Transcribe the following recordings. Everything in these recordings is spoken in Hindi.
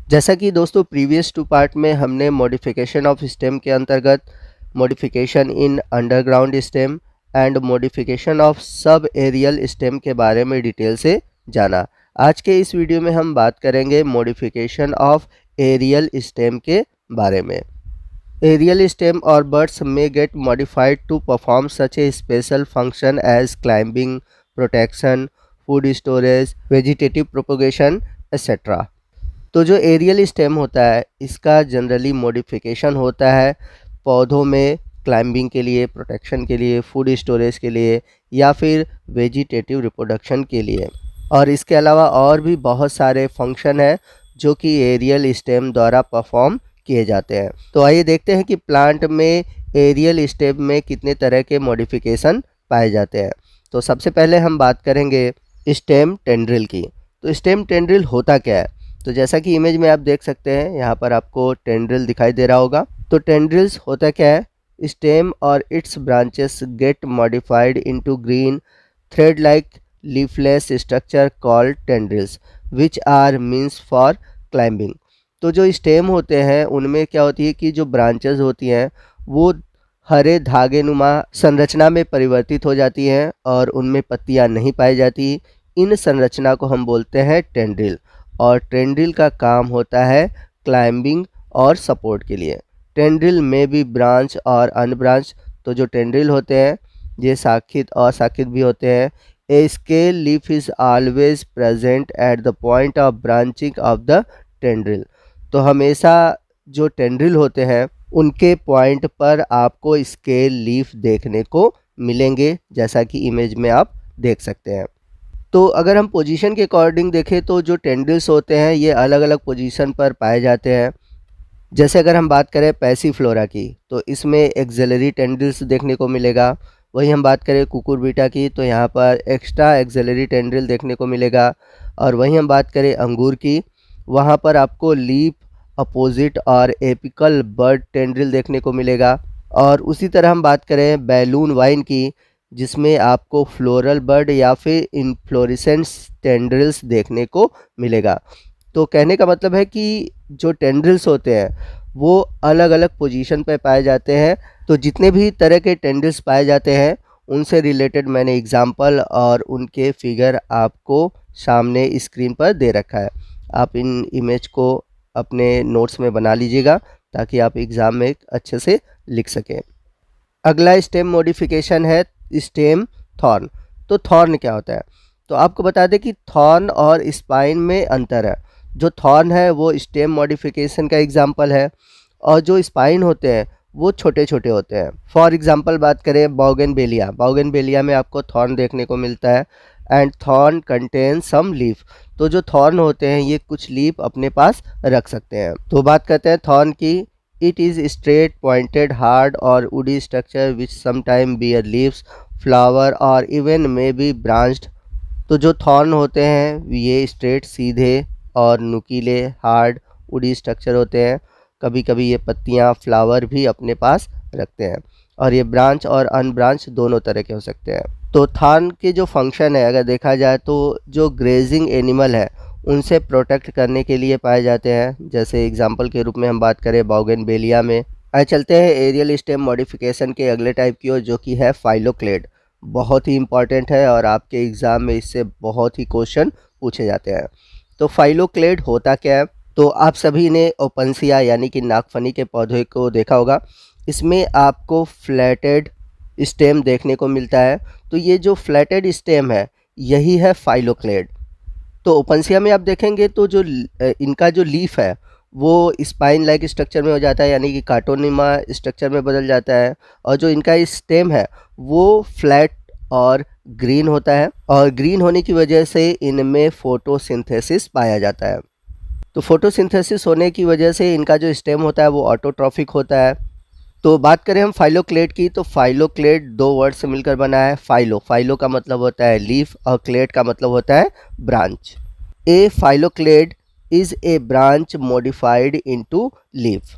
जैसा कि दोस्तों प्रीवियस टू पार्ट में हमने मॉडिफिकेशन ऑफ स्टेम के अंतर्गत modification in underground stem and modification of sub aerial stem के बारे में डिटेल से जाना। आज के इस वीडियो में हम बात करेंगे मॉडिफिकेशन ऑफ एरियल स्टेम के बारे में। एरियल स्टेम और बर्ड्स में get modified to perform such a special function as climbing, protection, food storage, vegetative propagation etcetera. तो जो एरियल स्टेम होता है इसका जनरली मॉडिफिकेशन होता है पौधों में क्लाइंबिंग के लिए, प्रोटेक्शन के लिए, फूड स्टोरेज के लिए या फिर वेजिटेटिव रिप्रोडक्शन के लिए। और इसके अलावा और भी बहुत सारे फंक्शन हैं जो कि एरियल स्टेम द्वारा परफॉर्म किए जाते हैं। तो आइए देखते हैं कि प्लांट में एरियल स्टेम में कितने तरह के मॉडिफिकेशन पाए जाते हैं। तो सबसे पहले हम बात करेंगे स्टेम टेंड्रिल की। तो स्टेम टेंड्रिल होता क्या है? तो जैसा कि इमेज में आप देख सकते हैं, यहाँ पर आपको टेंड्रिल दिखाई दे रहा होगा। तो टेंड्रिल्स होता क्या है? स्टेम और its branches get modified into green thread like leafless structure called tendrils which are means for climbing. तो जो स्टेम होते हैं उनमें क्या होती है कि जो ब्रांचेस होती हैं वो हरे धागे नुमा संरचना में परिवर्तित हो जाती हैं और उनमें पत्तियां नहीं पाई जाती। इन संरचना को हम बोलते हैं टेंड्रिल, और टेंड्रिल का काम होता है क्लाइंबिंग और सपोर्ट के लिए। टेंड्रिल में भी ब्रांच और अनब्रांच। तो जो टेंड्रिल होते हैं ये शाखित और शाखित भी होते हैं। A scale leaf is always present at the point of branching of the tendril. तो हमेशा जो टेंड्रिल होते हैं उनके पॉइंट पर आपको स्केल लीफ देखने को मिलेंगे, जैसा कि इमेज में आप देख सकते हैं। तो अगर हम पोजीशन के अकॉर्डिंग देखें तो जो टेंड्रिल्स होते हैं ये अलग अलग पोजीशन पर पाए जाते हैं। जैसे अगर हम बात करें पैसीफ्लोरा की तो इसमें एक्सिलरी टेंड्रिल्स देखने को मिलेगा। वही हम बात करें कुकुरबिटा की तो यहाँ पर एक्स्ट्रा एक्सिलरी टेंड्रिल देखने को मिलेगा। और वही हम बात करें अंगूर की, वहाँ पर आपको लीफ, अपोजिट और एपिकल बर्ड टेंड्रिल देखने को मिलेगा। और उसी तरह हम बात करें बैलून वाइन की, जिसमें आपको फ्लोरल बर्ड या फिर इन्फ्लोरेसेंस टेंड्रिल्स देखने को मिलेगा। तो कहने का मतलब है कि जो टेंड्रिल्स होते हैं वो अलग अलग पोजीशन पर पाए जाते हैं। तो जितने भी तरह के टेंड्रिल्स पाए जाते हैं उनसे रिलेटेड मैंने एग्जाम्पल और उनके फिगर आपको सामने स्क्रीन पर दे रखा है। आप इन इमेज को अपने नोट्स में बना लीजिएगा ताकि आप एग्ज़ाम में अच्छे से लिख सकें। अगला स्टेम मॉडिफिकेशन है स्टेम थॉर्न। तो थॉर्न क्या होता है? तो आपको बता दें कि थॉर्न और स्पाइन में अंतर है। जो थॉर्न है वो स्टेम मॉडिफिकेशन का एग्जाम्पल है, और जो स्पाइन होते हैं वो छोटे छोटे होते हैं। फॉर एग्जांपल बात करें बोगनवेलिया, बोगनवेलिया में आपको थॉर्न देखने को मिलता है। And thorn contain some leaf. तो जो थॉर्न होते हैं ये कुछ लीफ अपने पास रख सकते हैं। तो बात करते हैं थॉर्न की। It is straight, pointed, hard or woody structure which sometimes bear leaves, flower or even may be branched। तो जो थॉर्न होते हैं ये स्ट्रेट, सीधे और नुकीले, हार्ड, वुडी स्ट्रक्चर होते हैं। कभी कभी ये पत्तियाँ, फ्लावर भी अपने पास रखते हैं, और ये ब्रांच और अनब्रांच दोनों तरह के हो सकते हैं। तो थॉर्न के जो फंक्शन है अगर देखा जाए तो जो ग्रेजिंग एनिमल है उनसे प्रोटेक्ट करने के लिए पाए जाते हैं। जैसे एग्जांपल के रूप में हम बात करें बोगनवेलिया में। आइए चलते हैं एरियल स्टेम मॉडिफिकेशन के अगले टाइप की ओर, जो कि है फाइलोक्लेड। बहुत ही इंपॉर्टेंट है और आपके एग्ज़ाम में इससे बहुत ही क्वेश्चन पूछे जाते हैं। तो फाइलोक्लेड होता क्या है? तो आप सभी ने ओपनसिया यानी कि नागफनी के पौधे को देखा होगा। इसमें आपको फ्लैटेड स्टेम देखने को मिलता है। तो ये जो फ्लैटेड स्टेम है यही है फाइलोक्लेड। तो ओपनसिया में आप देखेंगे तो जो इनका जो लीफ है वो स्पाइन लाइक स्ट्रक्चर में हो जाता है, यानी कि कार्टोनिमा स्ट्रक्चर में बदल जाता है। और जो इनका स्टेम है वो फ्लैट और ग्रीन होता है, और ग्रीन होने की वजह से इनमें फोटोसिंथेसिस पाया जाता है। तो फोटोसिंथेसिस होने की वजह से इनका जो स्टेम होता है वो ऑटोट्रॉफिक होता है। तो बात करें हम फाइलोक्लेड की, तो फाइलोक्लेड दो वर्ड से मिलकर बना है। फाइलो, फाइलो का मतलब होता है लीफ और क्लेड का मतलब होता है branch. A phylloclade is a branch modified into leaf.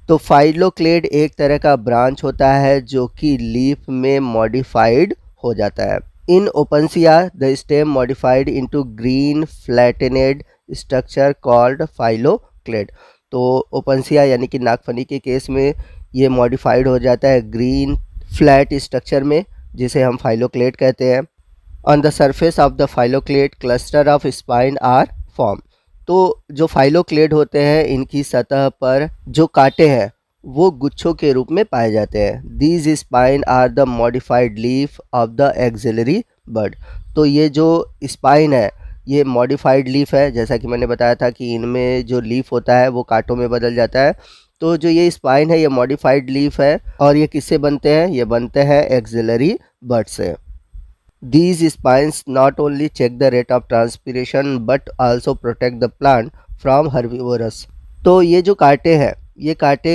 तो फाइलोक्लेड एक तरह का ब्रांच होता है जो कि लीफ में मॉडिफाइड हो जाता है। In opuntia the stem modified into green flattened structure called phylloclade। तो ओपनसिया यानी कि नागफनी के केस में ये मॉडिफाइड हो जाता है ग्रीन फ्लैट स्ट्रक्चर में, जिसे हम फाइलोक्लेड कहते हैं। On the surface of the phylloclade cluster of spine are form. तो जो फाइलोक्लेड होते हैं इनकी सतह पर जो कांटे हैं वो गुच्छों के रूप में पाए जाते हैं। These spine are the modified leaf of the axillary bud. तो ये जो स्पाइन है ये मॉडिफाइड लीफ है, जैसा कि मैंने बताया था कि इनमें जो लीफ होता है वो कांटों में बदल जाता है। तो जो ये स्पाइन है ये मॉडिफाइड लीफ है, और ये किससे बनते हैं? ये बनते हैं एक्सिलरी बड से। These spines not only check the rate of transpiration but also protect the plant from herbivores। तो ये जो कांटे हैं ये कांटे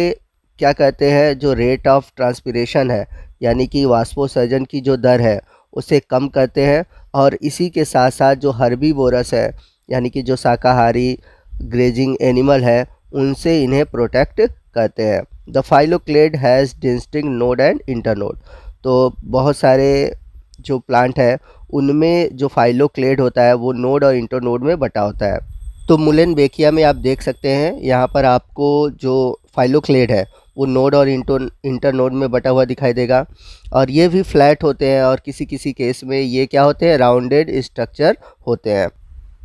क्या कहते हैं, जो रेट ऑफ ट्रांसपिरेशन है यानी कि वाष्पोत्सर्जन की जो दर है उसे कम करते हैं, और इसी के साथ साथ जो हर्बीवोरस है यानी कि जो शाकाहारी ग्रेजिंग एनिमल है उनसे इन्हें प्रोटेक्ट करते हैं। The phylloclade has distinct node and internode. तो बहुत सारे जो प्लांट है उनमें जो फाइलोक्लेड होता है वो नोड और इंटरनोड में बटा होता है। तो मुलेनबेकिया में आप देख सकते हैं यहाँ पर आपको जो फाइलोक्लेड है वो नोड और इंटरनोड में बटा हुआ दिखाई देगा, और ये भी फ्लैट होते हैं, और किसी किसी केस में ये क्या होते हैं, राउंडेड स्ट्रक्चर होते हैं।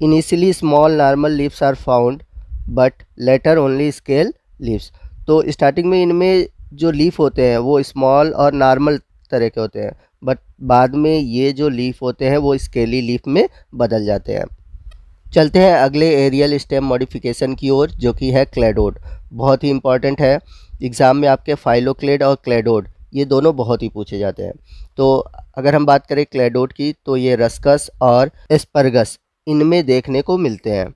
Initially small normal leaves are found but later only scale leaves. तो स्टार्टिंग में इनमें जो लीफ होते हैं वो स्मॉल और नॉर्मल तरह के होते हैं, बट बाद में ये जो लीफ होते हैं वो स्केली लीफ में बदल जाते हैं। चलते हैं अगले एरियल स्टेम मॉडिफिकेशन की ओर, जो कि है क्लेडोड। बहुत ही इंपॉर्टेंट है, एग्ज़ाम में आपके फाइलोक्लेड और क्लेडोड ये दोनों बहुत ही पूछे जाते हैं। तो अगर हम बात करें क्लेडोड की तो ये रस्कस और एस्परगस इनमें देखने को मिलते हैं।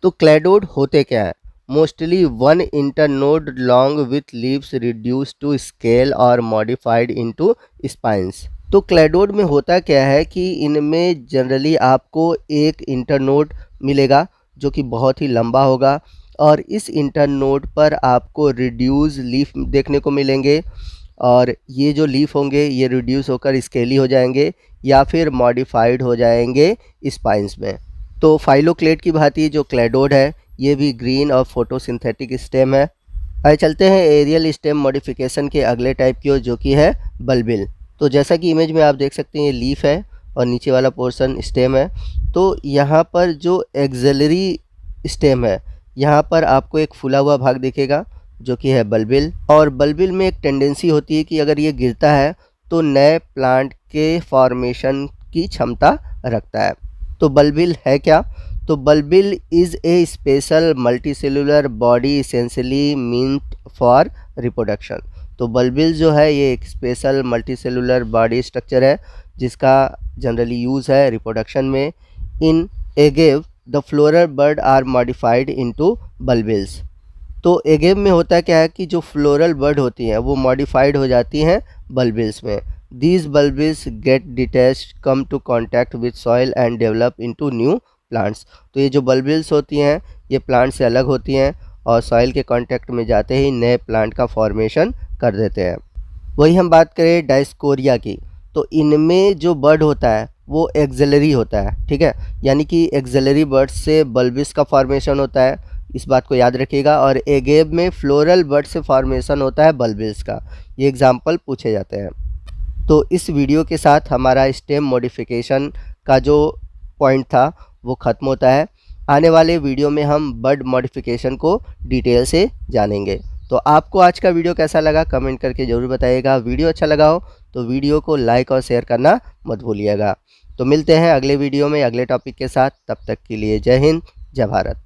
तो क्लेडोड होते क्या है? Mostly one internode long with leaves reduce to scale और मॉडिफाइड इनटू स्पाइंस। तो क्लेडोड में होता क्या है कि इनमें जनरली आपको एक इंटरनोड मिलेगा जो कि बहुत ही लंबा होगा, और इस इंटरनोड पर आपको रिड्यूस लीफ देखने को मिलेंगे, और ये जो लीफ होंगे ये रिड्यूस होकर स्केली हो जाएंगे या फिर मॉडिफाइड हो जाएंगे स्पाइंस में। तो फाइलोक्लेड की भांति जो क्लेडोड है ये भी ग्रीन और फोटोसिंथेटिक स्टेम है। आइए चलते हैं एरियल स्टेम मॉडिफिकेशन के अगले टाइप की ओर, जो कि है बल्बिल। तो जैसा कि इमेज में आप देख सकते हैं ये लीफ है और नीचे वाला पोर्शन स्टेम है। तो यहाँ पर जो एक्सिलरी स्टेम है यहाँ पर आपको एक फूला हुआ भाग दिखेगा जो कि है बल्बिल, और बल्बिल में एक टेंडेंसी होती है कि अगर ये गिरता है तो नए प्लांट के फॉर्मेशन की क्षमता रखता है। तो बल्बिल है क्या? तो bulbil is a special multicellular body essentially meant for reproduction. तो बल्बिल जो है ये एक स्पेशल मल्टीसेलुलर बॉडी स्ट्रक्चर है जिसका जनरली यूज़ है रिप्रोडक्शन में। In agave the floral bud are modified into bulbils. तो एगेव में होता क्या है कि जो फ्लोरल बर्ड होती हैं वो मॉडिफाइड हो जाती हैं बल्बिल्स में। These bulbils get detached come to contact with soil and develop into new plants. तो ये जो बल्बिल्स होती हैं ये प्लांट से अलग होती हैं और सॉइल के कांटेक्ट में जाते ही नए प्लांट का फॉर्मेशन कर देते हैं। वही हम बात करें डायस्कोरिया की, तो इनमें जो बर्ड होता है वो एक्सिलरी होता है, ठीक है, यानी कि एक्सिलरी बर्ड से बल्बिस का फॉर्मेशन होता है, इस बात को याद रखिएगा। और एगेव में फ्लोरल बर्ड से फॉर्मेशन होता है बल्बिल्स का। ये एग्जाम्पल पूछे जाते हैं। तो इस वीडियो के साथ हमारा स्टेम मॉडिफिकेशन का जो पॉइंट था वो ख़त्म होता है। आने वाले वीडियो में हम बर्ड मॉडिफिकेशन को डिटेल से जानेंगे। तो आपको आज का वीडियो कैसा लगा कमेंट करके ज़रूर बताइएगा। वीडियो अच्छा लगा हो तो वीडियो को लाइक और शेयर करना मत भूलिएगा। तो मिलते हैं अगले वीडियो में अगले टॉपिक के साथ। तब तक के लिए जय हिंद, जय भारत।